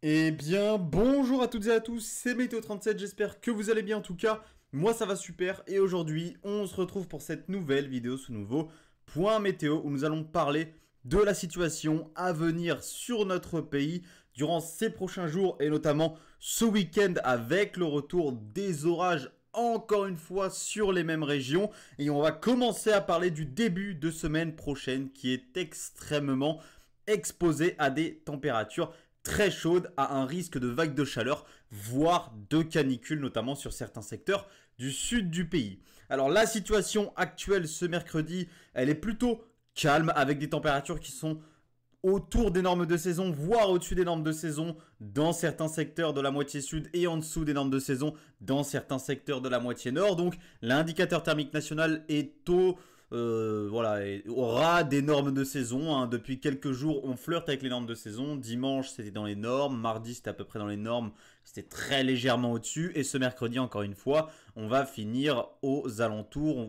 Eh bien, bonjour à toutes et à tous, c'est Météo37, j'espère que vous allez bien en tout cas. Moi ça va super et aujourd'hui on se retrouve pour cette nouvelle vidéo, ce nouveau point météo où nous allons parler de la situation à venir sur notre pays durant ces prochains jours et notamment ce week-end avec le retour des orages encore une fois sur les mêmes régions. Et on va commencer à parler du début de semaine prochaine qui est extrêmement exposé à des températures très chaude, à un risque de vague de chaleur, voire de canicule, notamment sur certains secteurs du sud du pays. Alors la situation actuelle ce mercredi, elle est plutôt calme avec des températures qui sont autour des normes de saison, voire au-dessus des normes de saison dans certains secteurs de la moitié sud et en dessous des normes de saison dans certains secteurs de la moitié nord. Donc l'indicateur thermique national est aura des normes de saison. Hein. Depuis quelques jours, on flirte avec les normes de saison. Dimanche, c'était dans les normes. Mardi, c'était à peu près dans les normes. C'était très légèrement au-dessus. Et ce mercredi, encore une fois, on va finir aux alentours,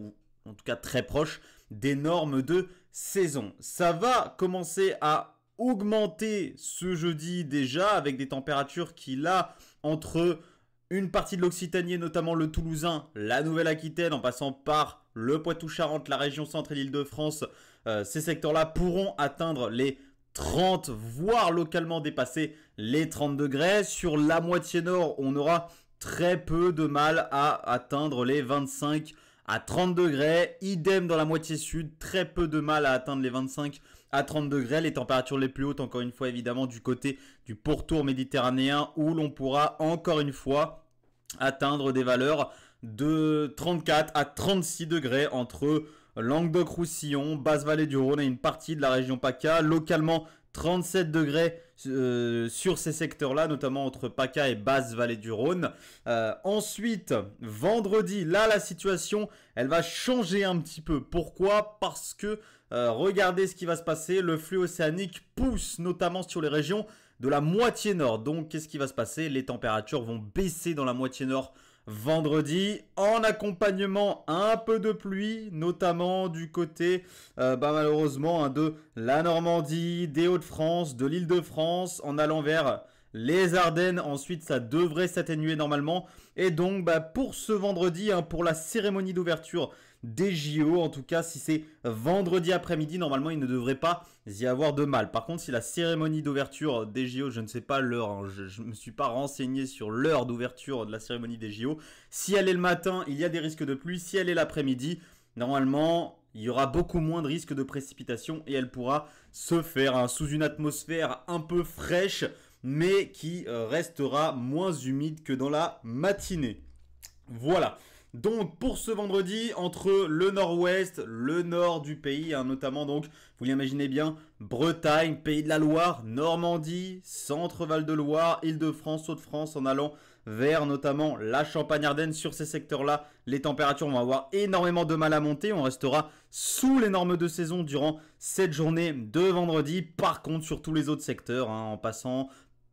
en tout cas très proche, des normes de saison. Ça va commencer à augmenter ce jeudi déjà avec des températures qui là, entre une partie de l'Occitanie, notamment le Toulousain, la Nouvelle-Aquitaine, en passant par le Poitou-Charentes, la région centre et l'Île-de-France, ces secteurs-là pourront atteindre les 30, voire localement dépasser les 30 degrés. Sur la moitié nord, on aura très peu de mal à atteindre les 25 à 30 degrés. Idem dans la moitié sud, très peu de mal à atteindre les 25 à 30 degrés. Les températures les plus hautes, encore une fois, évidemment, du côté du pourtour méditerranéen, où l'on pourra, encore une fois, atteindre des valeurs de 34 à 36 degrés entre Languedoc-Roussillon, Basse-Vallée du Rhône et une partie de la région PACA. Localement, 37 degrés sur ces secteurs-là, notamment entre PACA et Basse-Vallée du Rhône. Ensuite, vendredi, là, la situation, elle va changer un petit peu. Pourquoi? Parce que, regardez ce qui va se passer. Le flux océanique pousse notamment sur les régions de la moitié nord. Donc, qu'est-ce qui va se passer? Les températures vont baisser dans la moitié nord vendredi, en accompagnement un peu de pluie, notamment du côté malheureusement de la Normandie, des Hauts-de-France, de l'Île-de-France, en allant vers les Ardennes. Ensuite ça devrait s'atténuer normalement et donc pour ce vendredi, pour la cérémonie d'ouverture des JO, en tout cas si c'est vendredi après-midi, normalement il ne devrait pas y avoir de mal. Par contre si la cérémonie d'ouverture des JO, je ne sais pas l'heure, je me suis pas renseigné sur l'heure d'ouverture de la cérémonie des JO, si elle est le matin, il y a des risques de pluie, si elle est l'après-midi, normalement il y aura beaucoup moins de risques de précipitation et elle pourra se faire sous une atmosphère un peu fraîche, mais qui restera moins humide que dans la matinée. Voilà. Donc pour ce vendredi, entre le nord-ouest, le nord du pays, notamment donc, vous l'imaginez bien, Bretagne, Pays de la Loire, Normandie, Centre Val-de-Loire, Île-de-France, Hauts-de-France, en allant vers notamment la Champagne-Ardenne. Sur ces secteurs-là, les températures vont avoir énormément de mal à monter. On restera sous les normes de saison durant cette journée de vendredi. Par contre, sur tous les autres secteurs, en passant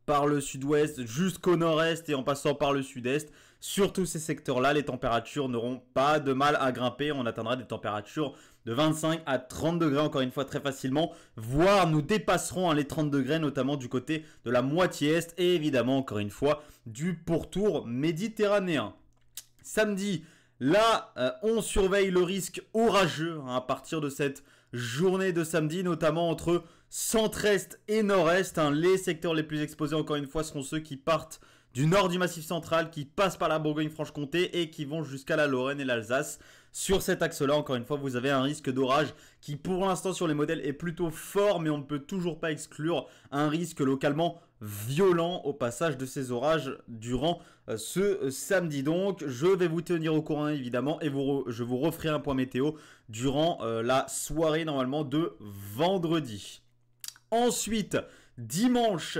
par le sud-ouest jusqu'au nord-est et en passant par le sud-est. Sur tous ces secteurs-là, les températures n'auront pas de mal à grimper. On atteindra des températures de 25 à 30 degrés, encore une fois, très facilement. Voire nous dépasserons les 30 degrés, notamment du côté de la moitié est et évidemment, encore une fois, du pourtour méditerranéen. Samedi, là, on surveille le risque orageux à partir de cette journée de samedi, notamment entre centre-est et nord-est. Les secteurs les plus exposés, encore une fois, seront ceux qui partent du nord du Massif central, qui passent par la Bourgogne-Franche-Comté et qui vont jusqu'à la Lorraine et l'Alsace. Sur cet axe-là, encore une fois, vous avez un risque d'orage qui, pour l'instant, sur les modèles, est plutôt fort, mais on ne peut toujours pas exclure un risque localement violent au passage de ces orages durant ce samedi. Donc, je vais vous tenir au courant, évidemment, et je vous referai un point météo durant la soirée, normalement, de vendredi. Ensuite, dimanche,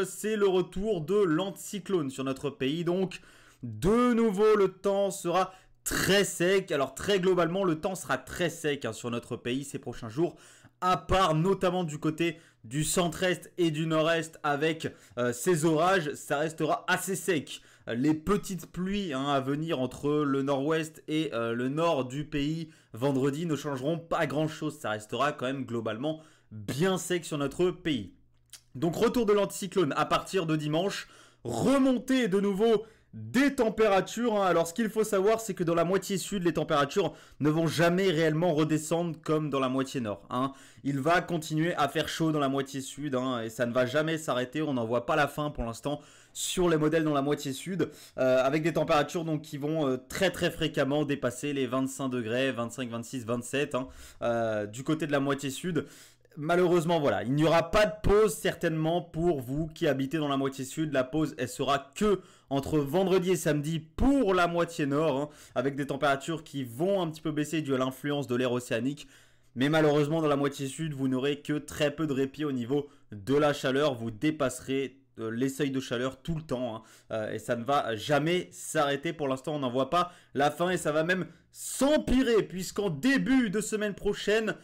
c'est le retour de l'anticyclone sur notre pays. Donc, de nouveau, le temps sera très sec. Alors, très globalement, le temps sera très sec sur notre pays ces prochains jours, à part notamment du côté du centre-est et du nord-est avec ces orages, ça restera assez sec. Les petites pluies à venir entre le nord-ouest et le nord du pays vendredi ne changeront pas grand-chose. Ça restera quand même globalement bien sec sur notre pays. Donc retour de l'anticyclone à partir de dimanche, remontée de nouveau des températures, hein. Alors ce qu'il faut savoir, c'est que dans la moitié sud, les températures ne vont jamais réellement redescendre comme dans la moitié nord, hein. Il va continuer à faire chaud dans la moitié sud, hein, et ça ne va jamais s'arrêter. On n'en voit pas la fin pour l'instant sur les modèles dans la moitié sud, avec des températures donc qui vont très très fréquemment dépasser les 25 degrés, 25, 26, 27, hein, du côté de la moitié sud. Malheureusement, voilà, il n'y aura pas de pause certainement pour vous qui habitez dans la moitié sud. La pause, elle sera que entre vendredi et samedi pour la moitié nord, hein, avec des températures qui vont un petit peu baisser dû à l'influence de l'air océanique. Mais malheureusement, dans la moitié sud, vous n'aurez que très peu de répit au niveau de la chaleur. Vous dépasserez les seuils de chaleur tout le temps, hein, et ça ne va jamais s'arrêter. Pour l'instant, on n'en voit pas la fin et ça va même s'empirer puisqu'en début de semaine prochaine,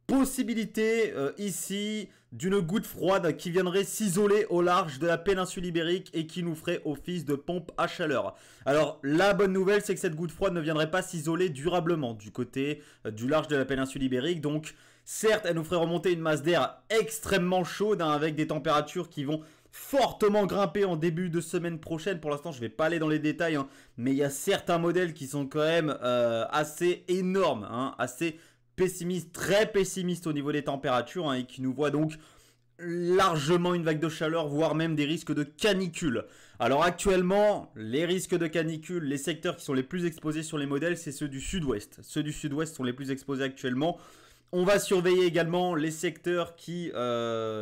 possibilité ici d'une goutte froide qui viendrait s'isoler au large de la péninsule ibérique et qui nous ferait office de pompe à chaleur. Alors la bonne nouvelle, c'est que cette goutte froide ne viendrait pas s'isoler durablement du côté du large de la péninsule ibérique. Donc certes, elle nous ferait remonter une masse d'air extrêmement chaude, hein, avec des températures qui vont fortement grimper en début de semaine prochaine. Pour l'instant, je ne vais pas aller dans les détails, hein, mais il y a certains modèles qui sont quand même assez énormes, hein, assez pessimiste, très pessimiste au niveau des températures, hein, et qui nous voit donc largement une vague de chaleur, voire même des risques de canicule. Alors actuellement, les risques de canicule, les secteurs qui sont les plus exposés sur les modèles, c'est ceux du sud-ouest. Ceux du sud-ouest sont les plus exposés actuellement. On va surveiller également les secteurs qui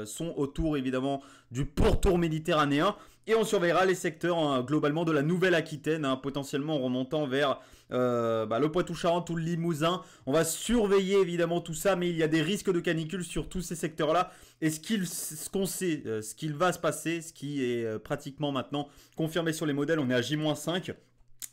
sont autour évidemment du pourtour méditerranéen. Et on surveillera les secteurs, hein, globalement de la Nouvelle-Aquitaine, hein, potentiellement en remontant vers le Poitou-Charentes ou le Limousin. On va surveiller évidemment tout ça, mais il y a des risques de canicule sur tous ces secteurs-là. Et ce qu'on sait, ce qu'il va se passer, ce qui est pratiquement maintenant confirmé sur les modèles, on est à J-5,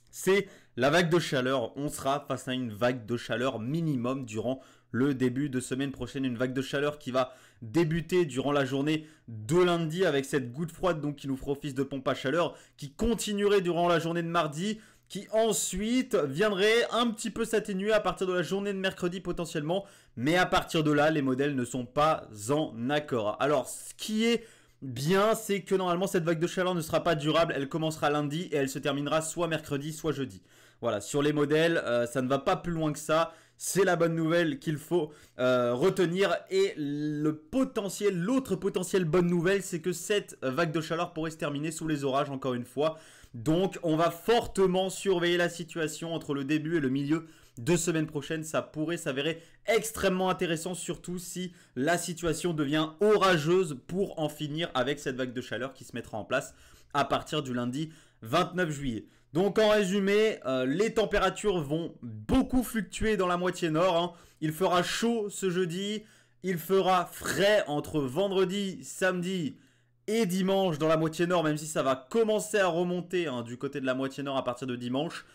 c'est la vague de chaleur. On sera face à une vague de chaleur minimum durant le début de semaine prochaine, une vague de chaleur qui va débuter durant la journée de lundi avec cette goutte froide donc qui nous fera office de pompe à chaleur, qui continuerait durant la journée de mardi, qui ensuite viendrait un petit peu s'atténuer à partir de la journée de mercredi potentiellement, mais à partir de là, les modèles ne sont pas en accord. Alors, ce qui est bien, c'est que normalement cette vague de chaleur ne sera pas durable, elle commencera lundi et elle se terminera soit mercredi, soit jeudi. Voilà, sur les modèles, ça ne va pas plus loin que ça. C'est la bonne nouvelle qu'il faut retenir. Et l'autre potentielle bonne nouvelle, c'est que cette vague de chaleur pourrait se terminer sous les orages encore une fois. Donc on va fortement surveiller la situation entre le début et le milieu de semaine prochaine. Ça pourrait s'avérer extrêmement intéressant, surtout si la situation devient orageuse, pour en finir avec cette vague de chaleur qui se mettra en place à partir du lundi 29 juillet. Donc en résumé, les températures vont beaucoup fluctuer dans la moitié nord, hein. Il fera chaud ce jeudi, il fera frais entre vendredi, samedi et dimanche dans la moitié nord, même si ça va commencer à remonter, hein, du côté de la moitié nord à partir de dimanche.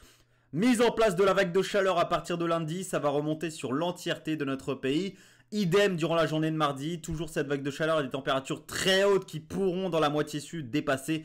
Mise en place de la vague de chaleur à partir de lundi, ça va remonter sur l'entièreté de notre pays. Idem durant la journée de mardi, toujours cette vague de chaleur et des températures très hautes qui pourront dans la moitié sud dépasser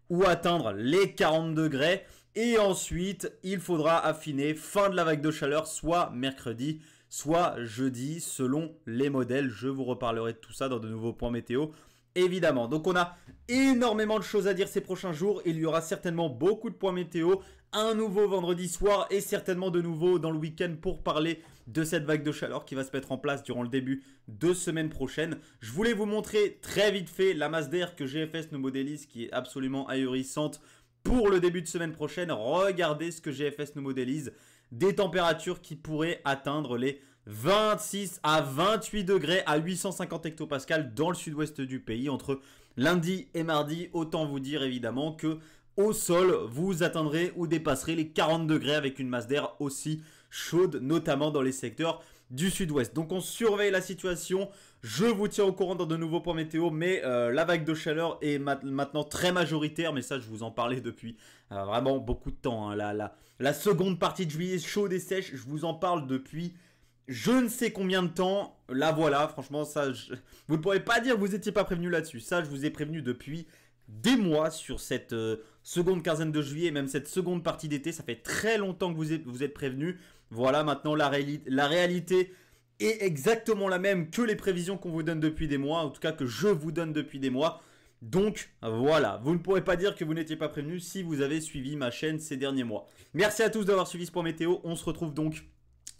ou atteindre les 40 degrés. Et ensuite, il faudra affiner fin de la vague de chaleur, soit mercredi, soit jeudi, selon les modèles. Je vous reparlerai de tout ça dans de nouveaux points météo, évidemment. Donc on a énormément de choses à dire ces prochains jours. Il y aura certainement beaucoup de points météo, un nouveau vendredi soir et certainement de nouveau dans le week-end pour parler de cette vague de chaleur qui va se mettre en place durant le début de semaine prochaine. Je voulais vous montrer très vite fait la masse d'air que GFS nous modélise, qui est absolument ahurissante pour le début de semaine prochaine. Regardez ce que GFS nous modélise, des températures qui pourraient atteindre les 26 à 28 degrés à 850 hectopascales dans le sud-ouest du pays entre lundi et mardi. Autant vous dire évidemment que au sol, vous atteindrez ou dépasserez les 40 degrés avec une masse d'air aussi chaude, notamment dans les secteurs du sud-ouest. Donc on surveille la situation, je vous tiens au courant dans de nouveaux points météo, mais la vague de chaleur est maintenant très majoritaire, mais ça je vous en parlais depuis vraiment beaucoup de temps, hein. La seconde partie de juillet chaude et sèche, je vous en parle depuis je ne sais combien de temps. Là voilà, franchement ça, vous ne pourrez pas dire que vous n'étiez pas prévenu là-dessus. Ça je vous ai prévenu depuis des mois sur cette seconde quinzaine de juillet et même cette seconde partie d'été. Ça fait très longtemps que vous êtes prévenus. Voilà, maintenant la réalité est exactement la même que les prévisions qu'on vous donne depuis des mois, en tout cas que je vous donne depuis des mois. Donc voilà, vous ne pourrez pas dire que vous n'étiez pas prévenu si vous avez suivi ma chaîne ces derniers mois. Merci à tous d'avoir suivi ce point météo. On se retrouve donc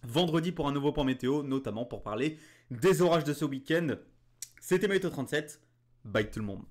vendredi pour un nouveau point météo, notamment pour parler des orages de ce week-end. C'était Maïto37. Bye tout le monde.